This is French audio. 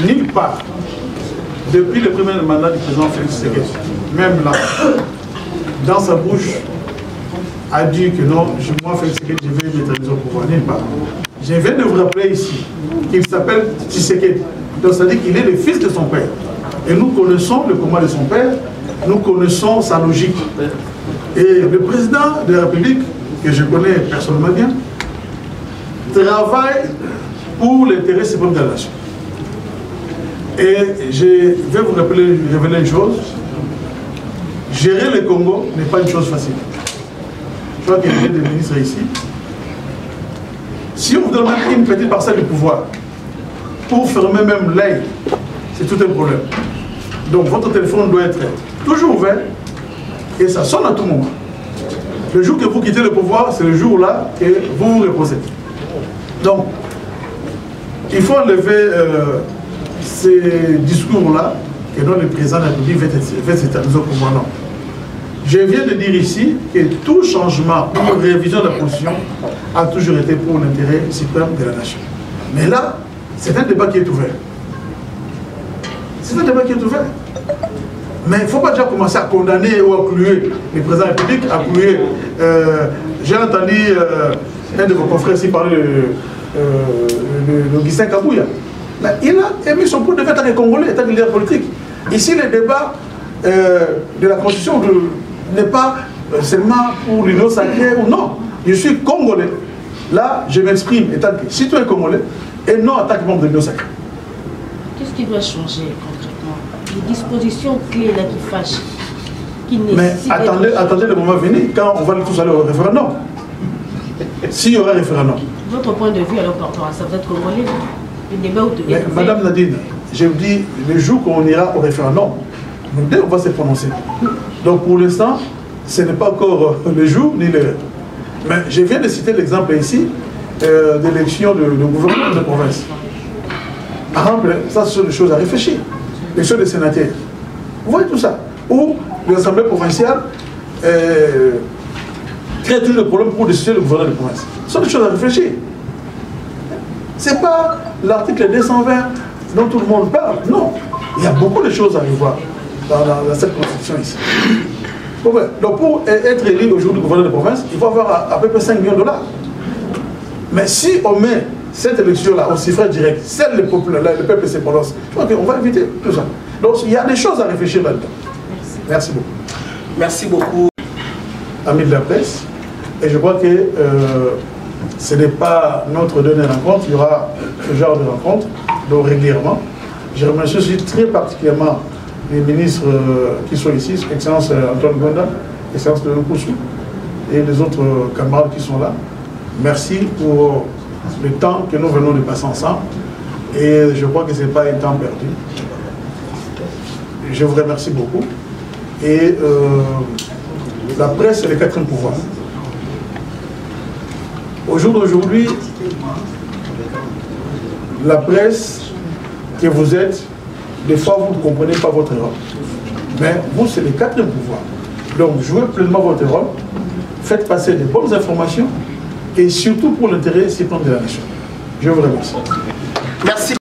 nulle part, depuis le premier mandat du président Félix Tshisekedi, même là, dans sa bouche, a dit que non, moi Félix Tshisekedi, je vais neutraliser au pouvoir, nulle part. Je viens de vous rappeler ici qu'il s'appelle Tshisekedi. Donc ça veut dire qu'il est le fils de son père. Et nous connaissons le combat de son père, nous connaissons sa logique. Et le président de la République, que je connais personnellement bien, travaille pour l'intérêt suprême de la nation. Et je vais vous révéler une chose. Gérer le Congo n'est pas une chose facile. Je crois qu'il y a des ministres ici. Si on vous donne même une petite parcelle de pouvoir, pour fermer même l'œil, c'est tout un problème. Donc votre téléphone doit être toujours ouvert et ça sonne à tout moment. Le jour que vous quittez le pouvoir, c'est le jour-là que vous vous reposez. Donc, il faut enlever ces discours-là que dans le président de la République va s'établir au pouvoir. Non. Je viens de dire ici que tout changement ou révision de la position a toujours été pour l'intérêt suprême de la nation. Mais là, c'est un débat qui est ouvert. C'est un débat qui est ouvert. Mais il ne faut pas déjà commencer à condamner ou à clouer le président de la République, à clouer. J'ai entendu un de vos confrères ici parler de Augustin Kabouya. Mais il a émis son point de vue en tant que Congolais, en tant que leader politique. Ici, le débat de la Constitution n'est pas seulement pour l'union sacrée ou non. Je suis Congolais. Là, je m'exprime en tant que citoyen congolais et non en tant que membre de l'union sacrée. Qu'est-ce qui doit changer concrètement? Les dispositions clés là qui fâchent. Mais attendez le moment venu, quand on va tous aller au référendum. S'il y aura un référendum. Votre point de vue alors par rapport à ça, vous êtes Congolais, le débat où mais Madame Nadine, je vous dis, le jour qu'on ira au référendum, on va se prononcer. Donc pour l'instant, ce n'est pas encore le jour ni l'heure. Mais je viens de citer l'exemple ici de l'élection de gouvernement de province. Par exemple, ça ce sont des choses à réfléchir. Les choses des sénateurs. Vous voyez tout ça. Ou l'Assemblée provinciale crée toujours le problème pour décider le gouvernement de province. Ce sont des choses à réfléchir. Ce n'est pas l'article 220 dont tout le monde parle. Non. Il y a beaucoup de choses à revoir dans cette constitution ici. Donc pour être élu aujourd'hui gouverneur de province, il faut avoir à peu près 5 millions de dollars. Mais si on met cette élection-là au suffrage direct, celle le peuple se prononce, je crois qu'on va éviter tout ça. Donc il y a des choses à réfléchir là-dedans. Merci beaucoup. Merci beaucoup. Amis de la presse, et je crois que ce n'est pas notre dernière rencontre, il y aura ce genre de rencontre, donc régulièrement. Je remercie aussi très particulièrement les ministres qui sont ici, Excellence Antoine Gonda, Excellence de Koussou, et les autres camarades qui sont là. Merci pour le temps que nous venons de passer ensemble. Et je crois que ce n'est pas un temps perdu. Je vous remercie beaucoup. Et la presse, c'est le quatrième pouvoir. Au jour d'aujourd'hui, la presse que vous êtes, des fois vous ne comprenez pas votre rôle. Mais vous, c'est le quatrième pouvoir. Donc jouez pleinement votre rôle, faites passer de bonnes informations et surtout pour l'intérêt suprême de la nation. Je vous remercie. Merci.